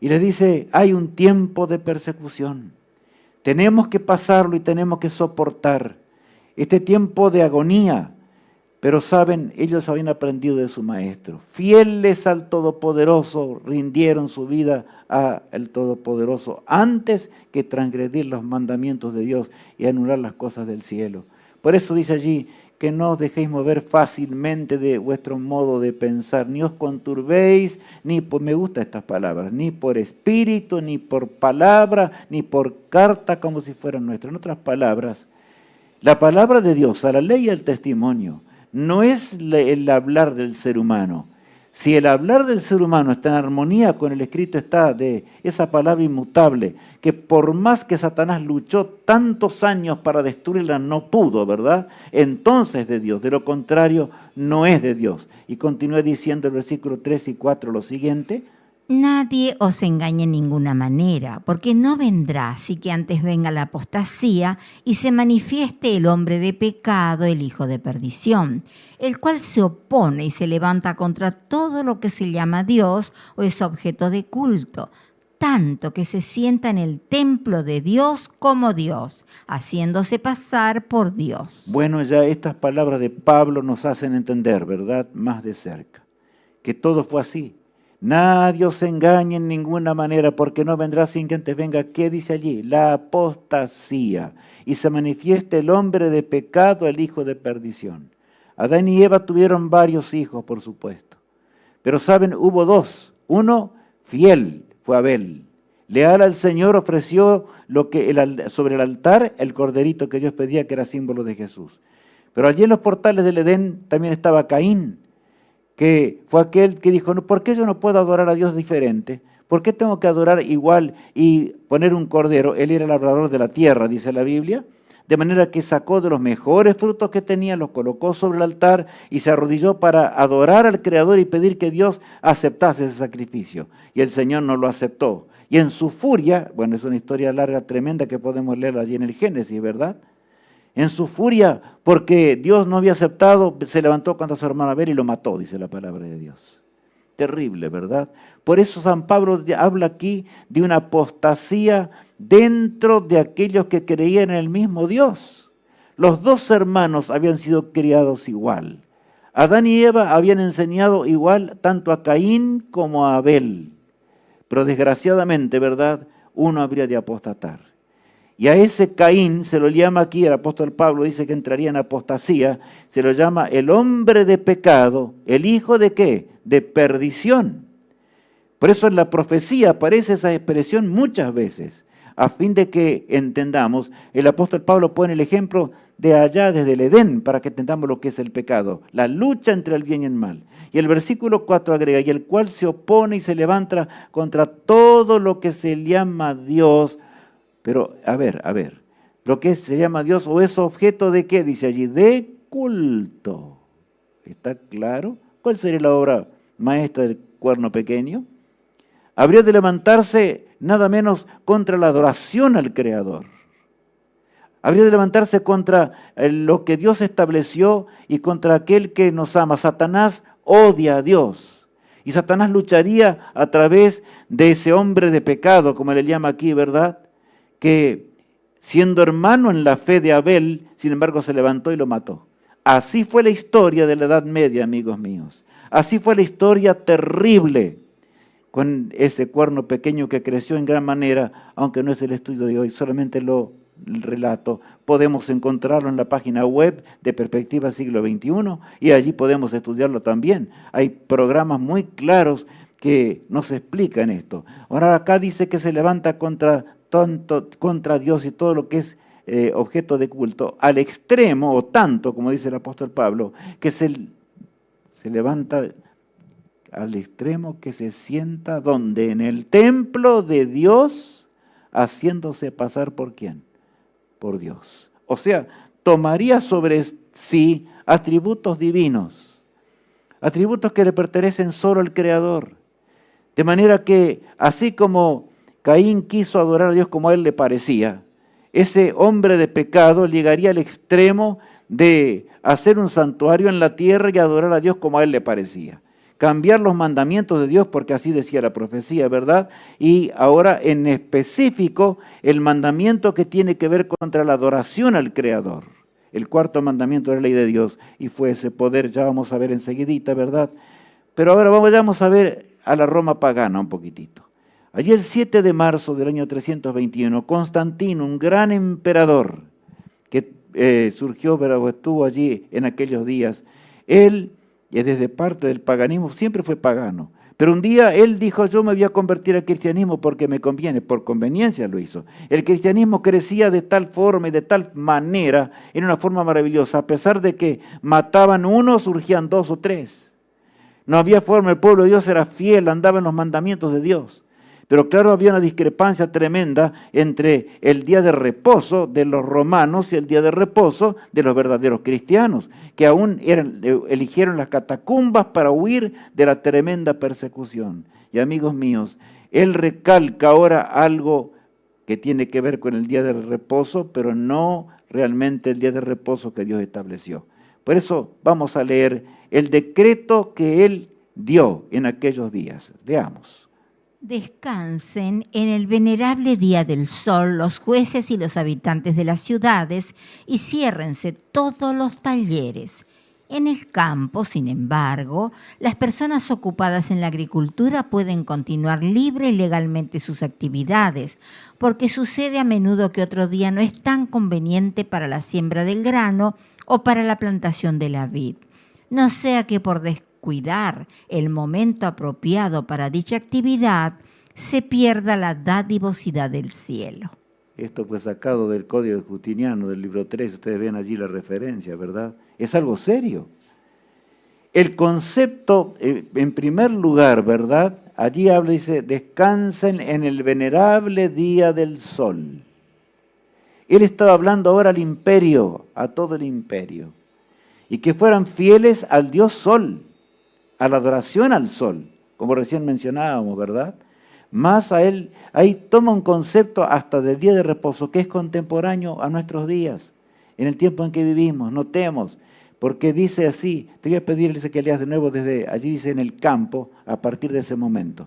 y les dice, hay un tiempo de persecución. Tenemos que pasarlo y tenemos que soportar este tiempo de agonía. Pero saben, ellos habían aprendido de su maestro. Fieles al Todopoderoso, rindieron su vida al Todopoderoso antes que transgredir los mandamientos de Dios y anular las cosas del cielo. Por eso dice allí que no os dejéis mover fácilmente de vuestro modo de pensar, ni os conturbéis, me gustan estas palabras, ni por espíritu, ni por palabra, ni por carta como si fueran nuestras. En otras palabras, la palabra de Dios, a la ley y al testimonio, no es el hablar del ser humano. Si el hablar del ser humano está en armonía con el escrito está de esa palabra inmutable, que por más que Satanás luchó tantos años para destruirla, no pudo, ¿verdad? Entonces de Dios, de lo contrario, no es de Dios. Y continúa diciendo el versículo 3 y 4 lo siguiente, Nadie os engañe en ninguna manera, porque no vendrá si que antes venga la apostasía y se manifieste el hombre de pecado, el hijo de perdición, el cual se opone y se levanta contra todo lo que se llama Dios o es objeto de culto, tanto que se sienta en el templo de Dios como Dios, haciéndose pasar por Dios. Bueno, ya estas palabras de Pablo nos hacen entender, ¿verdad?, más de cerca, que todo fue así. Nadie os engañe en ninguna manera, porque no vendrá sin que antes venga, ¿qué dice allí? La apostasía, y se manifieste el hombre de pecado, el hijo de perdición. Adán y Eva tuvieron varios hijos, por supuesto, pero saben, hubo dos. Uno fiel, fue Abel. Leal al Señor, ofreció sobre el altar el corderito que Dios pedía, que era símbolo de Jesús. Pero allí en los portales del Edén también estaba Caín, que fue aquel que dijo, ¿por qué yo no puedo adorar a Dios diferente? ¿Por qué tengo que adorar igual y poner un cordero? Él era el labrador de la tierra, dice la Biblia, de manera que sacó de los mejores frutos que tenía, los colocó sobre el altar y se arrodilló para adorar al Creador y pedir que Dios aceptase ese sacrificio. Y el Señor no lo aceptó. Y en su furia, bueno, es una historia larga, tremenda, que podemos leer allí en el Génesis, ¿verdad? En su furia, porque Dios no había aceptado, se levantó contra su hermano Abel y lo mató, dice la palabra de Dios. Terrible, ¿verdad? Por eso San Pablo habla aquí de una apostasía dentro de aquellos que creían en el mismo Dios. Los dos hermanos habían sido criados igual. Adán y Eva habían enseñado igual tanto a Caín como a Abel. Pero desgraciadamente, ¿verdad?, uno habría de apostatar. Y a ese Caín se lo llama aquí, el apóstol Pablo dice que entraría en apostasía, se lo llama el hombre de pecado, el hijo de ¿qué? De perdición. Por eso en la profecía aparece esa expresión muchas veces, a fin de que entendamos. El apóstol Pablo pone el ejemplo de allá desde el Edén para que entendamos lo que es el pecado, la lucha entre el bien y el mal. Y el versículo 4 agrega, y el cual se opone y se levanta contra todo lo que se llama Dios. Pero, a ver, lo que se llama Dios o es objeto de ¿qué? Dice allí, de culto. ¿Está claro? ¿Cuál sería la obra maestra del cuerno pequeño? Habría de levantarse nada menos contra la adoración al Creador. Habría de levantarse contra lo que Dios estableció y contra aquel que nos ama. Satanás odia a Dios. Y Satanás lucharía a través de ese hombre de pecado, como le llama aquí, ¿verdad?, que siendo hermano en la fe de Abel, sin embargo se levantó y lo mató. Así fue la historia de la Edad Media, amigos míos. Así fue la historia terrible con ese cuerno pequeño que creció en gran manera, aunque no es el estudio de hoy, solamente el relato. Podemos encontrarlo en la página web de Perspectiva Siglo XXI y allí podemos estudiarlo también. Hay programas muy claros que nos explican esto. Ahora acá dice que se levanta contra Dios y todo lo que es objeto de culto, al extremo, o tanto, como dice el apóstol Pablo, que se levanta al extremo que se sienta, ¿dónde? En el templo de Dios, haciéndose pasar ¿por quién? Por Dios. O sea, tomaría sobre sí atributos divinos, atributos que le pertenecen solo al Creador, de manera que, así como Caín quiso adorar a Dios como a él le parecía, ese hombre de pecado llegaría al extremo de hacer un santuario en la tierra y adorar a Dios como a él le parecía. Cambiar los mandamientos de Dios, porque así decía la profecía, ¿verdad? Y ahora en específico el mandamiento que tiene que ver contra la adoración al Creador. El cuarto mandamiento de la ley de Dios, y fue ese poder, ya vamos a ver enseguidita, ¿verdad? Pero ahora vamos a ver a la Roma pagana un poquitito. Allí el 7 de marzo del año 321, Constantino, un gran emperador que surgió, pero estuvo allí en aquellos días, él, desde parte del paganismo, siempre fue pagano. Pero un día él dijo, yo me voy a convertir al cristianismo porque me conviene, por conveniencia lo hizo. El cristianismo crecía de tal forma y de tal manera, en una forma maravillosa, a pesar de que mataban uno, surgían dos o tres. No había forma, el pueblo de Dios era fiel, andaba en los mandamientos de Dios. Pero claro, había una discrepancia tremenda entre el día de reposo de los romanos y el día de reposo de los verdaderos cristianos, que aún eligieron las catacumbas para huir de la tremenda persecución. Y amigos míos, él recalca ahora algo que tiene que ver con el día del reposo, pero no realmente el día de reposo que Dios estableció. Por eso vamos a leer el decreto que él dio en aquellos días. Leamos. Descansen en el venerable día del sol los jueces y los habitantes de las ciudades y ciérrense todos los talleres. En el campo, sin embargo, las personas ocupadas en la agricultura pueden continuar libre y legalmente sus actividades, porque sucede a menudo que otro día no es tan conveniente para la siembra del grano o para la plantación de la vid. No sea que por descuidar el momento apropiado para dicha actividad, se pierda la dadivosidad del cielo. Esto fue sacado del Código Justiniano, del libro 3, ustedes ven allí la referencia, ¿verdad? Es algo serio. El concepto, en primer lugar, ¿verdad? Allí habla, dice, descansen en el venerable día del sol. Él estaba hablando ahora al imperio, a todo el imperio, y que fueran fieles al Dios Sol, a la adoración al Sol, como recién mencionábamos, ¿verdad? Más a él, ahí toma un concepto hasta del día de reposo, que es contemporáneo a nuestros días, en el tiempo en que vivimos, notemos, porque dice así, te voy a pedir, dice que leas de nuevo desde allí, dice en el campo, a partir de ese momento.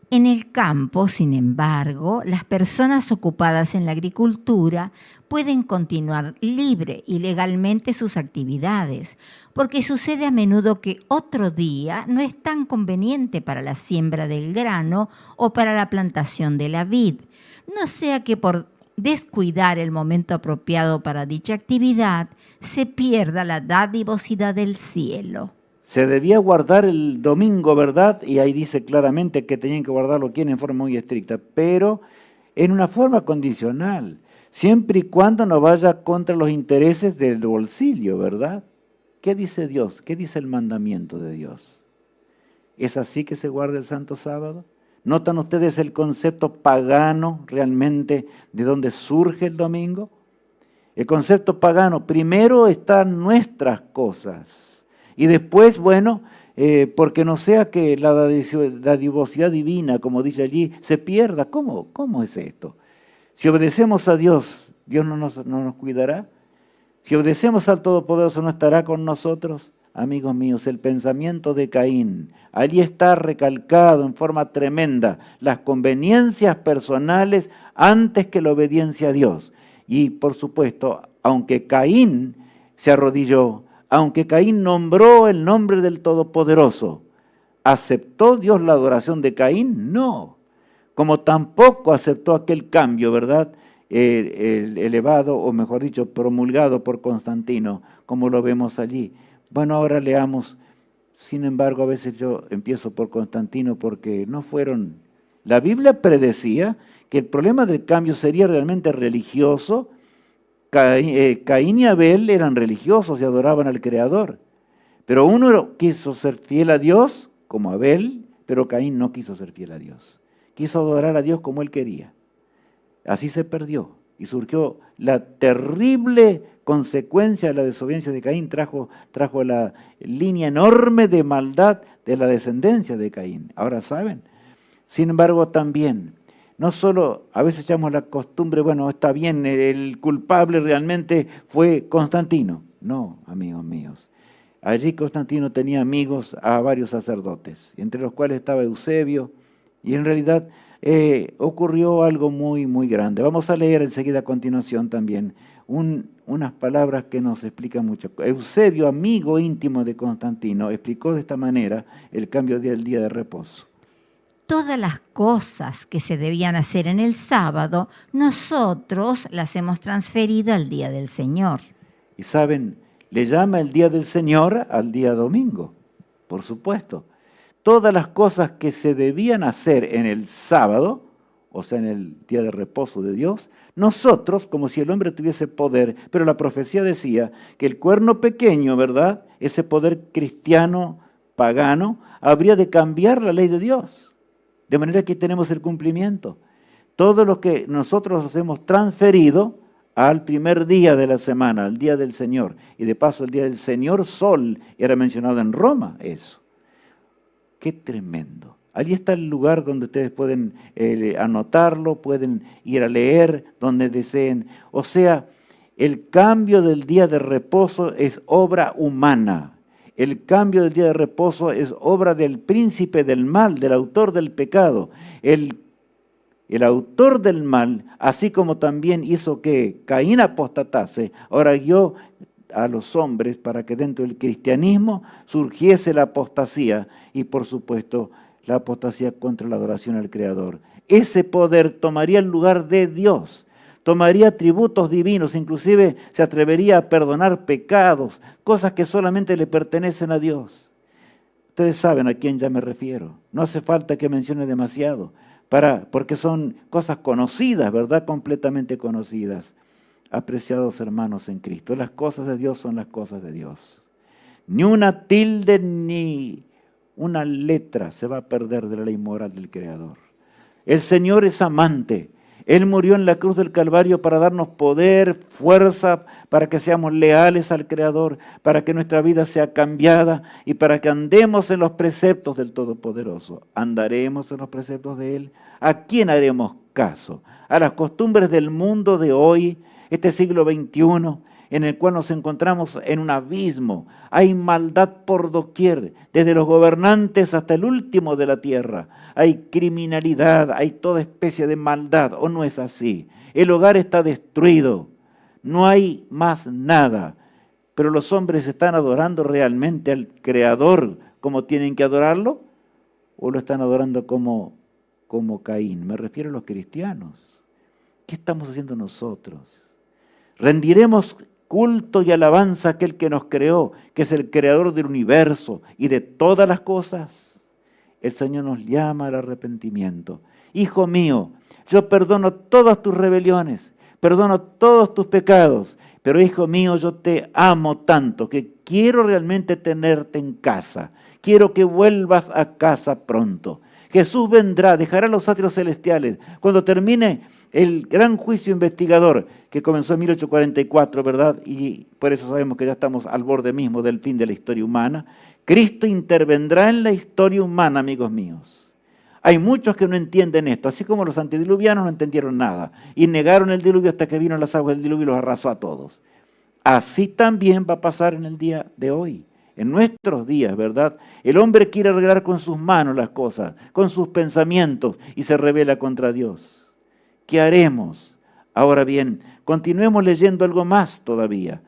En el campo, sin embargo, las personas ocupadas en la agricultura pueden continuar libre y legalmente sus actividades, porque sucede a menudo que otro día no es tan conveniente para la siembra del grano o para la plantación de la vid. No sea que por descuidar el momento apropiado para dicha actividad, se pierda la dadivosidad del cielo. Se debía guardar el domingo, ¿verdad? Y ahí dice claramente que tenían que guardarlo ¿quién? En forma muy estricta, pero en una forma condicional, siempre y cuando no vaya contra los intereses del bolsillo, ¿verdad? ¿Qué dice Dios? ¿Qué dice el mandamiento de Dios? ¿Es así que se guarda el Santo Sábado? ¿Notan ustedes el concepto pagano realmente de dónde surge el domingo? El concepto pagano, primero están nuestras cosas. Y después, bueno, porque no sea que la dadivosidad divina, como dice allí, se pierda. ¿Cómo es esto? Si obedecemos a Dios, ¿Dios no nos cuidará? Si obedecemos al Todopoderoso, ¿no estará con nosotros? Amigos míos, el pensamiento de Caín, allí está recalcado en forma tremenda, las conveniencias personales antes que la obediencia a Dios. Y por supuesto, aunque Caín se arrodilló, aunque Caín nombró el nombre del Todopoderoso, ¿aceptó Dios la adoración de Caín? No. Como tampoco aceptó aquel cambio, ¿verdad? Elevado, o mejor dicho, promulgado por Constantino, como lo vemos allí. Bueno, ahora leamos. Sin embargo, a veces yo empiezo por Constantino porque no fueron... La Biblia predecía que el problema del cambio sería realmente religioso. Caín y Abel eran religiosos y adoraban al Creador. Pero uno quiso ser fiel a Dios, como Abel, pero Caín no quiso ser fiel a Dios. Quiso adorar a Dios como él quería. Así se perdió. Y surgió la terrible consecuencia de la desobediencia de Caín. Trajo la línea enorme de maldad de la descendencia de Caín. Ahora saben. Sin embargo, también... No solo, a veces echamos la costumbre, bueno, está bien, el culpable realmente fue Constantino. No, amigos míos. Allí Constantino tenía amigos a varios sacerdotes, entre los cuales estaba Eusebio, y en realidad ocurrió algo muy, muy grande. Vamos a leer enseguida a continuación también unas palabras que nos explican mucho. Eusebio, amigo íntimo de Constantino, explicó de esta manera el cambio del día de reposo. Todas las cosas que se debían hacer en el sábado, nosotros las hemos transferido al día del Señor. Y saben, le llama el día del Señor al día domingo, por supuesto. Todas las cosas que se debían hacer en el sábado, o sea, en el día de reposo de Dios, nosotros, como si el hombre tuviese poder, pero la profecía decía que el cuerno pequeño, ¿verdad?, ese poder cristiano, pagano, habría de cambiar la ley de Dios. De manera que tenemos el cumplimiento. Todo lo que nosotros hemos transferido al primer día de la semana, al día del Señor. Y de paso el día del Señor Sol era mencionado en Roma eso. ¡Qué tremendo! Allí está el lugar donde ustedes pueden anotarlo, pueden ir a leer donde deseen. O sea, el cambio del día de reposo es obra humana. El cambio del día de reposo es obra del príncipe del mal, del autor del pecado. El autor del mal, así como también hizo que Caín apostatase, ahora guió a los hombres para que dentro del cristianismo surgiese la apostasía y por supuesto la apostasía contra la adoración al Creador. Ese poder tomaría el lugar de Dios, tomaría atributos divinos, inclusive se atrevería a perdonar pecados, cosas que solamente le pertenecen a Dios. Ustedes saben a quién ya me refiero, no hace falta que mencione demasiado, porque son cosas conocidas, ¿verdad? Completamente conocidas. Apreciados hermanos en Cristo, las cosas de Dios son las cosas de Dios. Ni una tilde ni una letra se va a perder de la ley moral del Creador. El Señor es amante. Él murió en la cruz del Calvario para darnos poder, fuerza, para que seamos leales al Creador, para que nuestra vida sea cambiada y para que andemos en los preceptos del Todopoderoso. ¿Andaremos en los preceptos de Él? ¿A quién haremos caso? ¿A las costumbres del mundo de hoy, este siglo XXI, en el cual nos encontramos en un abismo? Hay maldad por doquier, desde los gobernantes hasta el último de la tierra. Hay criminalidad, hay toda especie de maldad, ¿o no es así? El hogar está destruido, no hay más nada. Pero los hombres están adorando realmente al Creador como tienen que adorarlo, o lo están adorando como Caín. Me refiero a los cristianos. ¿Qué estamos haciendo nosotros? ¿Rendiremos culto y alabanza a aquel que nos creó, que es el creador del universo y de todas las cosas? El Señor nos llama al arrepentimiento. Hijo mío, yo perdono todas tus rebeliones, perdono todos tus pecados, pero hijo mío, yo te amo tanto que quiero realmente tenerte en casa. Quiero que vuelvas a casa pronto. Jesús vendrá, dejará los atrios celestiales. Cuando termine el gran juicio investigador que comenzó en 1844, ¿verdad? Y por eso sabemos que ya estamos al borde mismo del fin de la historia humana. Cristo intervendrá en la historia humana, amigos míos. Hay muchos que no entienden esto, así como los antediluvianos no entendieron nada y negaron el diluvio hasta que vino las aguas del diluvio y los arrasó a todos. Así también va a pasar en el día de hoy. En nuestros días, ¿verdad? El hombre quiere arreglar con sus manos las cosas, con sus pensamientos y se rebela contra Dios. ¿Qué haremos? Ahora bien, continuemos leyendo algo más todavía.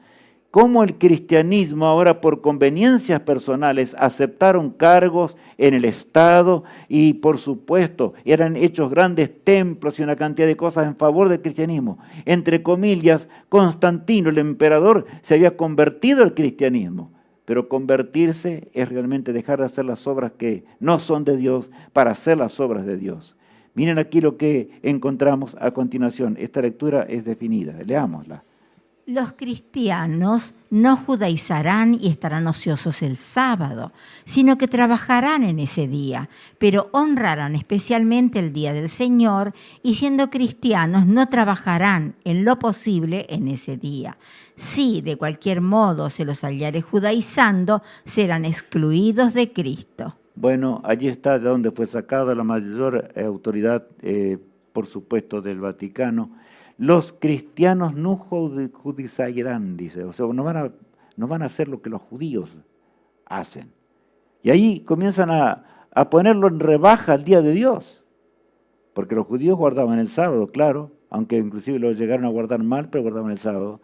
Cómo el cristianismo ahora por conveniencias personales aceptaron cargos en el Estado y por supuesto eran hechos grandes templos y una cantidad de cosas en favor del cristianismo. Entre comillas, Constantino, el emperador, se había convertido al cristianismo. Pero convertirse es realmente dejar de hacer las obras que no son de Dios para hacer las obras de Dios. Miren aquí lo que encontramos a continuación. Esta lectura es definida. Leámosla. Los cristianos no judaizarán y estarán ociosos el sábado, sino que trabajarán en ese día, pero honrarán especialmente el día del Señor y siendo cristianos no trabajarán en lo posible en ese día. Si de cualquier modo se los hallare judaizando, serán excluidos de Cristo. Bueno, allí está de donde fue sacada la mayor autoridad, por supuesto, del Vaticano. Los cristianos no judaizarán, dice, o sea, no van a hacer lo que los judíos hacen. Y ahí comienzan a ponerlo en rebaja al día de Dios, porque los judíos guardaban el sábado, claro, aunque inclusive lo llegaron a guardar mal, pero guardaban el sábado.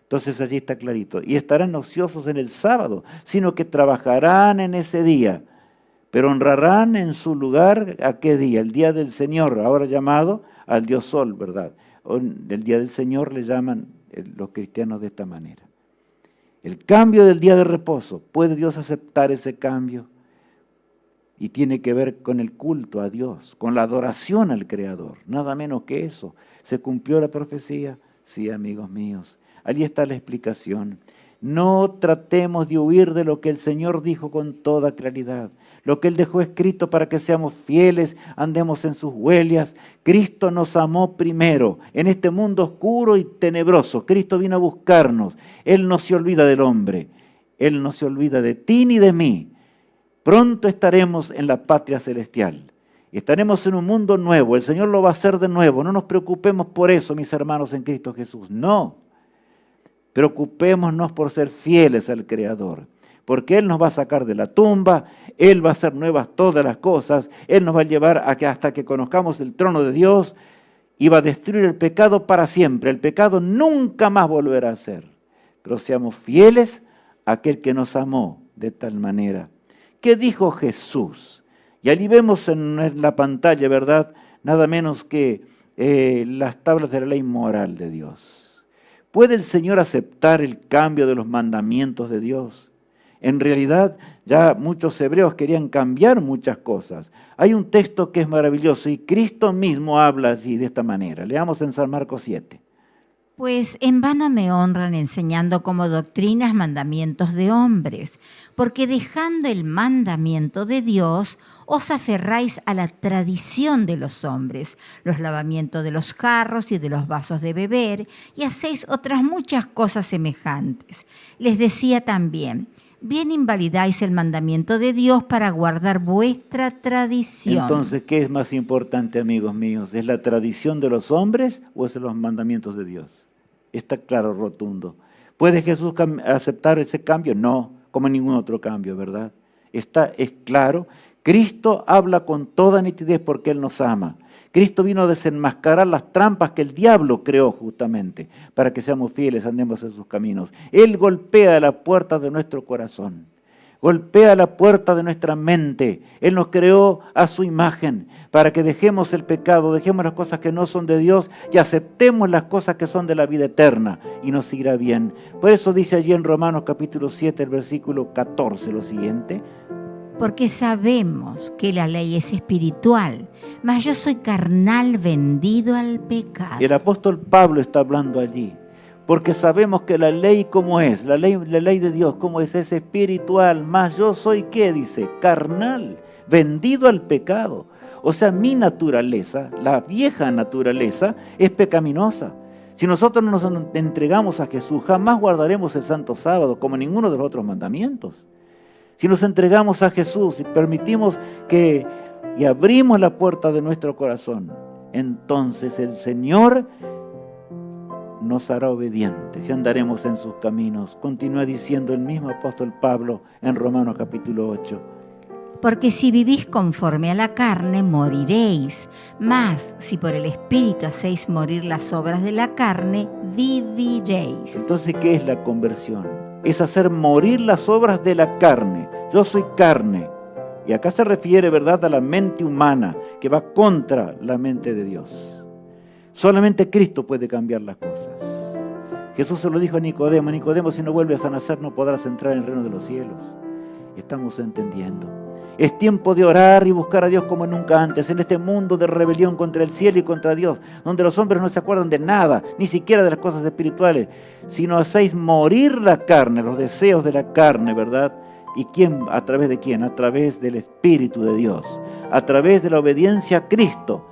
Entonces allí está clarito. Y estarán ociosos en el sábado, sino que trabajarán en ese día, pero honrarán en su lugar ¿a qué día? El día del Señor, ahora llamado al Dios Sol, ¿verdad? Del día del Señor le llaman los cristianos de esta manera. El cambio del día de reposo, ¿puede Dios aceptar ese cambio? Y tiene que ver con el culto a Dios, con la adoración al Creador, nada menos que eso. ¿Se cumplió la profecía? Sí, amigos míos. Allí está la explicación. No tratemos de huir de lo que el Señor dijo con toda claridad. Lo que Él dejó escrito para que seamos fieles, andemos en sus huellas. Cristo nos amó primero en este mundo oscuro y tenebroso. Cristo vino a buscarnos. Él no se olvida del hombre. Él no se olvida de ti ni de mí. Pronto estaremos en la patria celestial. Estaremos en un mundo nuevo. El Señor lo va a hacer de nuevo. No nos preocupemos por eso, mis hermanos en Cristo Jesús. No. Preocupémonos por ser fieles al Creador. Porque Él nos va a sacar de la tumba, Él va a hacer nuevas todas las cosas, Él nos va a llevar a que hasta que conozcamos el trono de Dios y va a destruir el pecado para siempre. El pecado nunca más volverá a ser. Pero seamos fieles a aquel que nos amó de tal manera. ¿Qué dijo Jesús? Y allí vemos en la pantalla, ¿verdad? Nada menos que las tablas de la ley moral de Dios. ¿Puede el Señor aceptar el cambio de los mandamientos de Dios? En realidad, ya muchos hebreos querían cambiar muchas cosas. Hay un texto que es maravilloso y Cristo mismo habla así, de esta manera. Leamos en San Marcos 7. Pues en vano me honran enseñando como doctrinas mandamientos de hombres, porque dejando el mandamiento de Dios, os aferráis a la tradición de los hombres, los lavamientos de los jarros y de los vasos de beber, y hacéis otras muchas cosas semejantes. Les decía también: bien invalidáis el mandamiento de Dios para guardar vuestra tradición. Entonces, ¿qué es más importante, amigos míos? ¿Es la tradición de los hombres o es los mandamientos de Dios? Está claro, rotundo. ¿Puede Jesús aceptar ese cambio? No, como ningún otro cambio, ¿verdad? Es claro. Cristo habla con toda nitidez porque Él nos ama. Cristo vino a desenmascarar las trampas que el diablo creó justamente para que seamos fieles, andemos en sus caminos. Él golpea la puerta de nuestro corazón, golpea la puerta de nuestra mente. Él nos creó a su imagen para que dejemos el pecado, dejemos las cosas que no son de Dios y aceptemos las cosas que son de la vida eterna y nos irá bien. Por eso dice allí en Romanos capítulo 7, el versículo 14, lo siguiente: porque sabemos que la ley es espiritual, mas yo soy carnal, vendido al pecado. El apóstol Pablo está hablando allí, porque sabemos que la ley como es, la ley de Dios como es espiritual, mas yo soy, ¿qué dice? Carnal, vendido al pecado. O sea, mi naturaleza, la vieja naturaleza, es pecaminosa. Si nosotros no nos entregamos a Jesús, jamás guardaremos el Santo Sábado como ninguno de los otros mandamientos. Si nos entregamos a Jesús y permitimos y abrimos la puerta de nuestro corazón, entonces el Señor nos hará obedientes y andaremos en sus caminos. Continúa diciendo el mismo apóstol Pablo en Romanos capítulo 8. Porque si vivís conforme a la carne, moriréis. Mas si por el Espíritu hacéis morir las obras de la carne, viviréis. Entonces, ¿qué es la conversión? Es hacer morir las obras de la carne. Yo soy carne. Y acá se refiere, ¿verdad?, a la mente humana que va contra la mente de Dios. Solamente Cristo puede cambiar las cosas. Jesús se lo dijo a Nicodemo: Nicodemo, si no vuelves a nacer no podrás entrar en el reino de los cielos. Estamos entendiendo. Es tiempo de orar y buscar a Dios como nunca antes, en este mundo de rebelión contra el cielo y contra Dios, donde los hombres no se acuerdan de nada, ni siquiera de las cosas espirituales, sino hacéis morir la carne, los deseos de la carne, ¿verdad? ¿Y quién? ¿A través de quién? A través del Espíritu de Dios, a través de la obediencia a Cristo.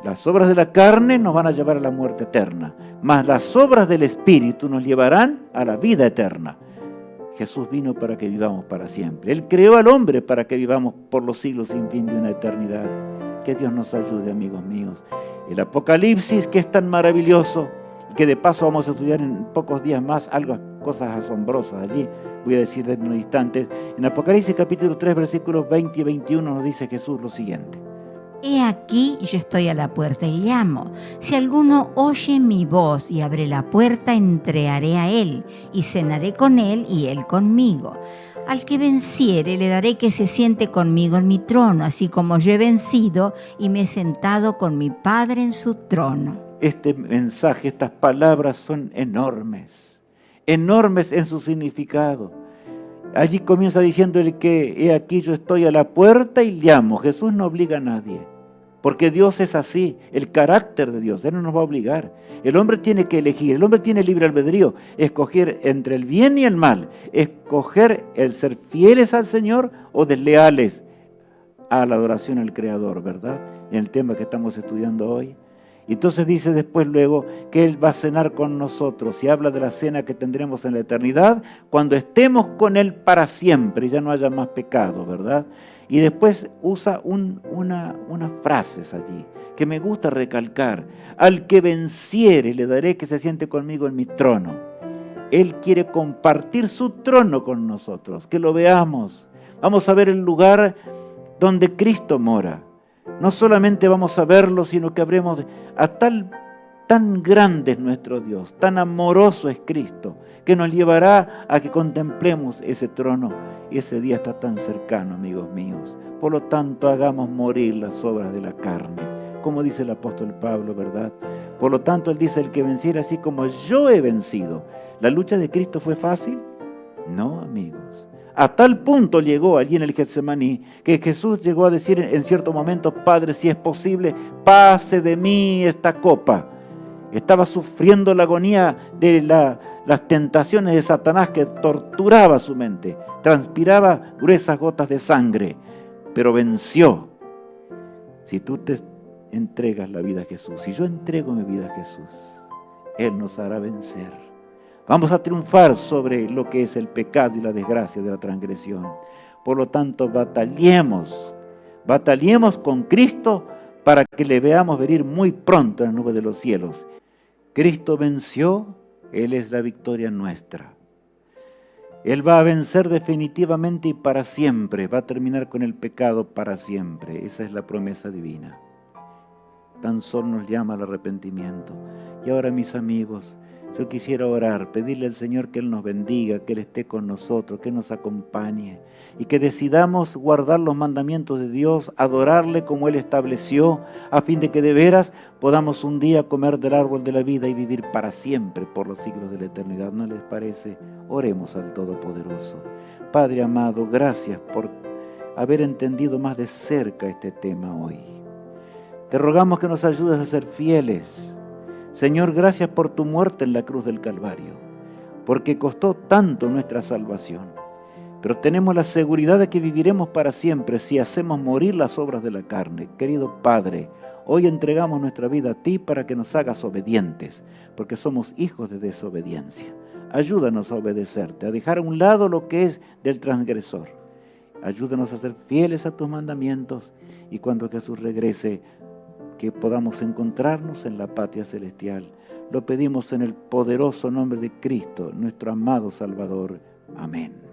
Las obras de la carne nos van a llevar a la muerte eterna, mas las obras del Espíritu nos llevarán a la vida eterna. Jesús vino para que vivamos para siempre. Él creó al hombre para que vivamos por los siglos sin fin de una eternidad. Que Dios nos ayude, amigos míos. El Apocalipsis, que es tan maravilloso, y que de paso vamos a estudiar en pocos días más, cosas asombrosas allí, voy a decir en unos instantes. En Apocalipsis capítulo 3, versículos 20 y 21 nos dice Jesús lo siguiente: He aquí, yo estoy a la puerta y llamo. Si alguno oye mi voz y abre la puerta, entraré a él, y cenaré con él y él conmigo. Al que venciere, le daré que se siente conmigo en mi trono, así como yo he vencido y me he sentado con mi Padre en su trono. Este mensaje, estas palabras son enormes, enormes en su significado. Allí comienza diciendo el que, he aquí yo estoy a la puerta y llamo. Jesús no obliga a nadie. porque Dios es así, el carácter de Dios, Él no nos va a obligar. El hombre tiene que elegir, el hombre tiene libre albedrío, escoger entre el bien y el mal, escoger el ser fieles al Señor o desleales a la adoración al Creador, ¿verdad? En el tema que estamos estudiando hoy. Entonces dice después luego que Él va a cenar con nosotros y habla de la cena que tendremos en la eternidad cuando estemos con Él para siempre y ya no haya más pecado, ¿verdad? Y después usa unas frases allí que me gusta recalcar. Al que venciere le daré que se siente conmigo en mi trono. Él quiere compartir su trono con nosotros, que lo veamos. Vamos a ver el lugar donde Cristo mora. No solamente vamos a verlo, sino que habremos tan grande es nuestro Dios, tan amoroso es Cristo, que nos llevará a que contemplemos ese trono. Y ese día está tan cercano, amigos míos. Por lo tanto, hagamos morir las obras de la carne, como dice el apóstol Pablo, ¿verdad? Por lo tanto, él dice, el que venciera así como yo he vencido. ¿La lucha de Cristo fue fácil? No, amigos. A tal punto llegó allí en el Getsemaní que Jesús llegó a decir en cierto momento, Padre, si es posible, pase de mí esta copa. Estaba sufriendo la agonía de las tentaciones de Satanás que torturaba su mente. Transpiraba gruesas gotas de sangre, pero venció. Si tú te entregas la vida a Jesús, si yo entrego mi vida a Jesús, Él nos hará vencer. Vamos a triunfar sobre lo que es el pecado y la desgracia de la transgresión. Por lo tanto, batallemos con Cristo para que le veamos venir muy pronto en la nube de los cielos. Cristo venció, Él es la victoria nuestra. Él va a vencer definitivamente y para siempre, va a terminar con el pecado para siempre. Esa es la promesa divina. Tan solo nos llama al arrepentimiento. Y ahora, mis amigos, yo quisiera orar, pedirle al Señor que Él nos bendiga, que Él esté con nosotros, que nos acompañe y que decidamos guardar los mandamientos de Dios, adorarle como Él estableció, a fin de que de veras podamos un día comer del árbol de la vida y vivir para siempre por los siglos de la eternidad. ¿No les parece? Oremos al Todopoderoso. Padre amado, gracias por haber entendido más de cerca este tema hoy. Te rogamos que nos ayudes a ser fieles. Señor, gracias por tu muerte en la cruz del Calvario, porque costó tanto nuestra salvación. Pero tenemos la seguridad de que viviremos para siempre si hacemos morir las obras de la carne. Querido Padre, hoy entregamos nuestra vida a ti para que nos hagas obedientes, porque somos hijos de desobediencia. Ayúdanos a obedecerte, a dejar a un lado lo que es del transgresor. Ayúdanos a ser fieles a tus mandamientos y cuando Jesús regrese, que podamos encontrarnos en la patria celestial. Lo pedimos en el poderoso nombre de Cristo, nuestro amado Salvador. Amén.